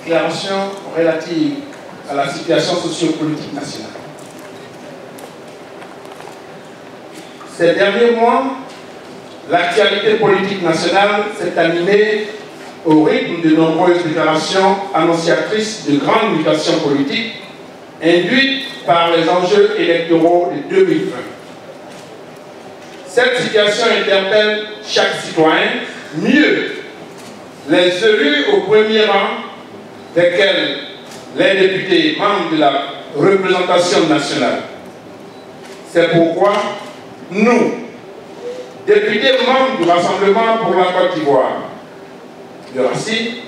déclaration relative à la situation sociopolitique nationale. Ces derniers mois, l'actualité politique nationale s'est animée au rythme de nombreuses déclarations annonciatrices de grandes mutations politiques induites par les enjeux électoraux de 2020. Cette situation interpelle chaque citoyen, mieux les élus au premier rang, desquels les députés membres de la représentation nationale. C'est pourquoi nous, députés membres du Rassemblement pour la Côte d'Ivoire, le RACI,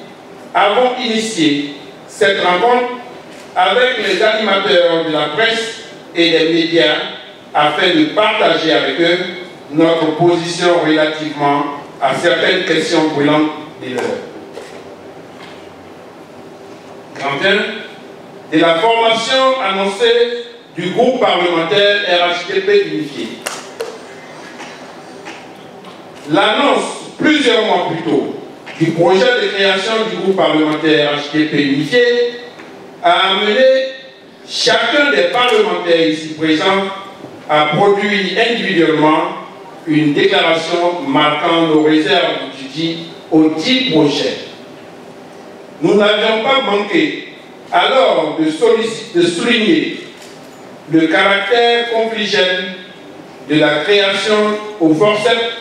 avons initié cette rencontre avec les animateurs de la presse et des médias afin de partager avec eux notre position relativement à certaines questions brûlantes de l'heure. Grand 1, de la formation annoncée du groupe parlementaire RHDP unifié. L'annonce plusieurs mois plus tôt du projet de création du groupe parlementaire RHDP unifié a amené chacun des parlementaires ici présents à produire individuellement une déclaration marquant nos réserves au dit projet. Nous n'avions pas manqué alors de souligner le caractère confligène de la création au forceps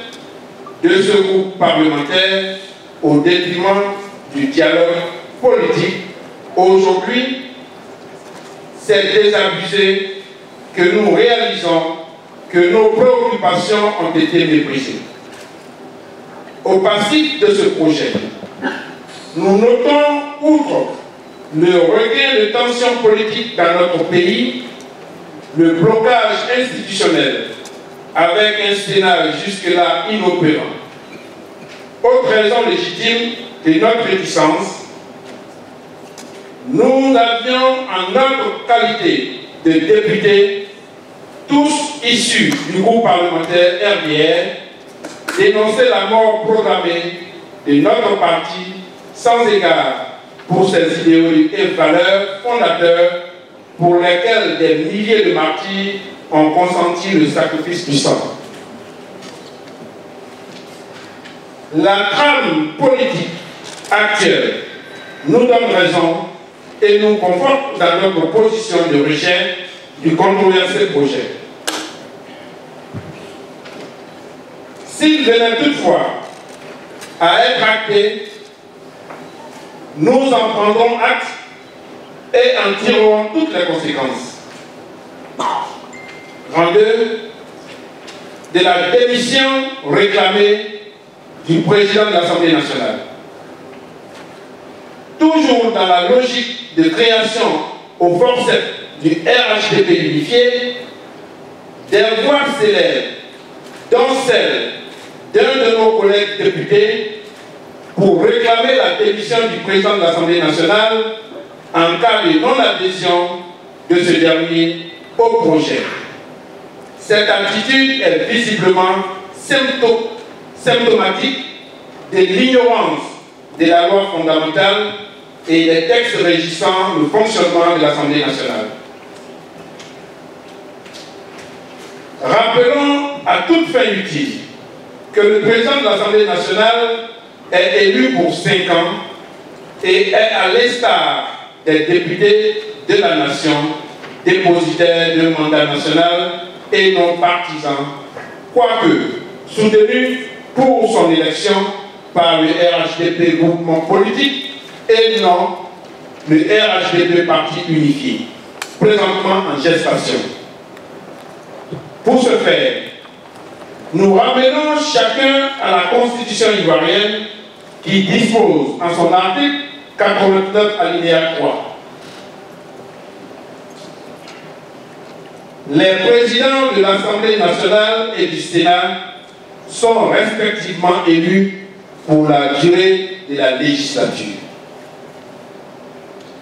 de ce groupe parlementaire au détriment du dialogue politique. Aujourd'hui, c'est désabusé que nous réalisons que nos préoccupations ont été méprisées. Au passif de ce projet, nous notons, outre le regain de tensions politiques dans notre pays, le blocage institutionnel avec un Sénat jusque-là inopérant. Autre raison légitime de notre réticence, nous avions en notre qualité de députés, tous issus du groupe parlementaire RDR, dénoncé la mort programmée de notre parti sans égard pour ses idéologies et valeurs fondateurs pour lesquelles des milliers de martyrs ont consenti le sacrifice du sang. La trame politique actuelle nous donne raison et nous conforte dans notre position de rejet du controversé projet. S'il venait toutefois à être acté, nous en prendrons acte et en tirerons toutes les conséquences. En deux, de la démission réclamée du président de l'Assemblée nationale. Toujours dans la logique de création au forceps du RHDP unifié, des voix s'élèvent, dont celle d'un de nos collègues députés, pour réclamer la démission du président de l'Assemblée nationale en cas de non-adhésion de ce dernier au projet. Cette attitude est visiblement symptomatique de l'ignorance de la loi fondamentale et des textes régissant le fonctionnement de l'Assemblée nationale. Rappelons à toute fin utile que le président de l'Assemblée nationale est élu pour 5 ans et est à l'instar des députés de la nation, dépositaires d'un mandat national et non partisans, quoique soutenu pour son élection par le RHDP groupement politique et non le RHDP parti unifié, présentement en gestation. Pour ce faire, nous ramenons chacun à la Constitution ivoirienne qui dispose en son article 89 alinéa 3. Les présidents de l'Assemblée nationale et du Sénat sont respectivement élus pour la durée de la législature.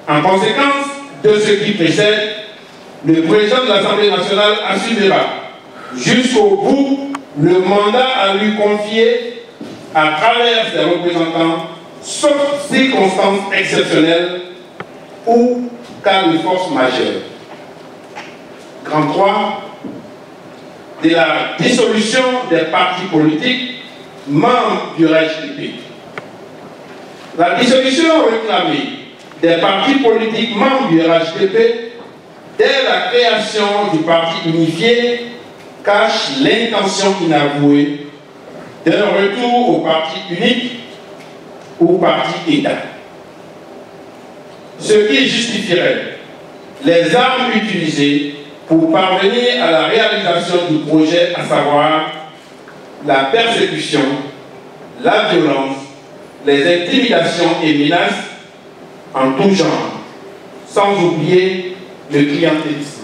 En conséquence de ce qui précède, le président de l'Assemblée nationale assumera jusqu'au bout le mandat à lui confier à travers ses représentants sauf circonstances exceptionnelles ou cas de force majeure. Grand 3, de la dissolution des partis politiques membres du RHDP. La dissolution réclamée des partis politiques membres du RHDP dès la création du parti unifié cache l'intention inavouée d'un retour au parti unique ou parti État. Ce qui justifierait les armes utilisées pour parvenir à la réalisation du projet, à savoir la persécution, la violence, les intimidations et menaces en tout genre, sans oublier le clientélisme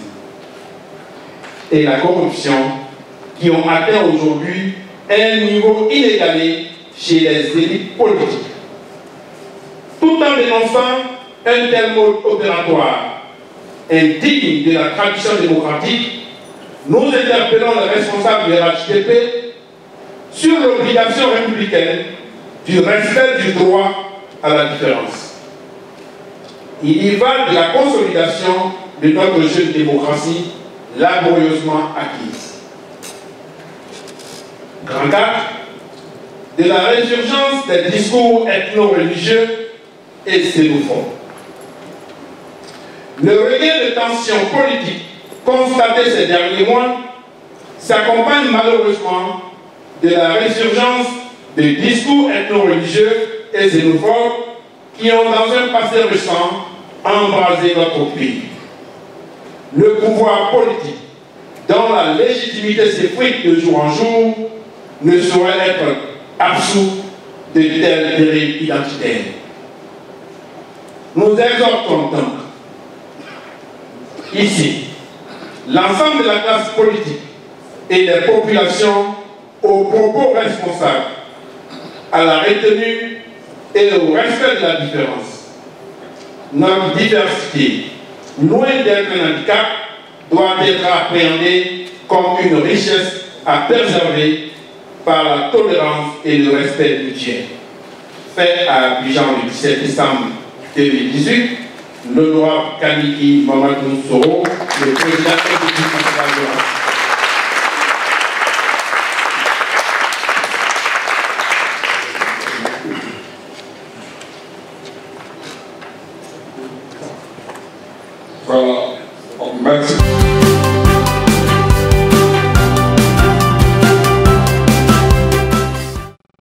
et la corruption qui ont atteint aujourd'hui un niveau inégalé chez les élites politiques. Tout en dénonçant un tel mode opératoire indigne de la tradition démocratique, nous interpellons les responsables du RHDP sur l'obligation républicaine du respect du droit à la différence. Il y va de la consolidation de notre jeune démocratie laborieusement acquise. Grand 4, de la résurgence des discours ethno-religieux et xénophobes. Le regain de tension politique constaté ces derniers mois s'accompagne malheureusement de la résurgence de discours ethno-religieux et xénophobes qui ont dans un passé récent embrasé notre pays. Le pouvoir politique, dont la légitimité s'effrite de jour en jour, ne saurait être absous de tels dérives identitaires. Nous exhortons donc ici l'ensemble de la classe politique et des populations aux propos responsables, à la retenue et au respect de la différence. Notre diversité, loin d'être un handicap, doit être appréhendée comme une richesse à préserver par la tolérance et le respect mutuel. Fait à Abidjan le 17 décembre 2018, l'honorable Kaniki Mamadou Soro, le président exécutif de la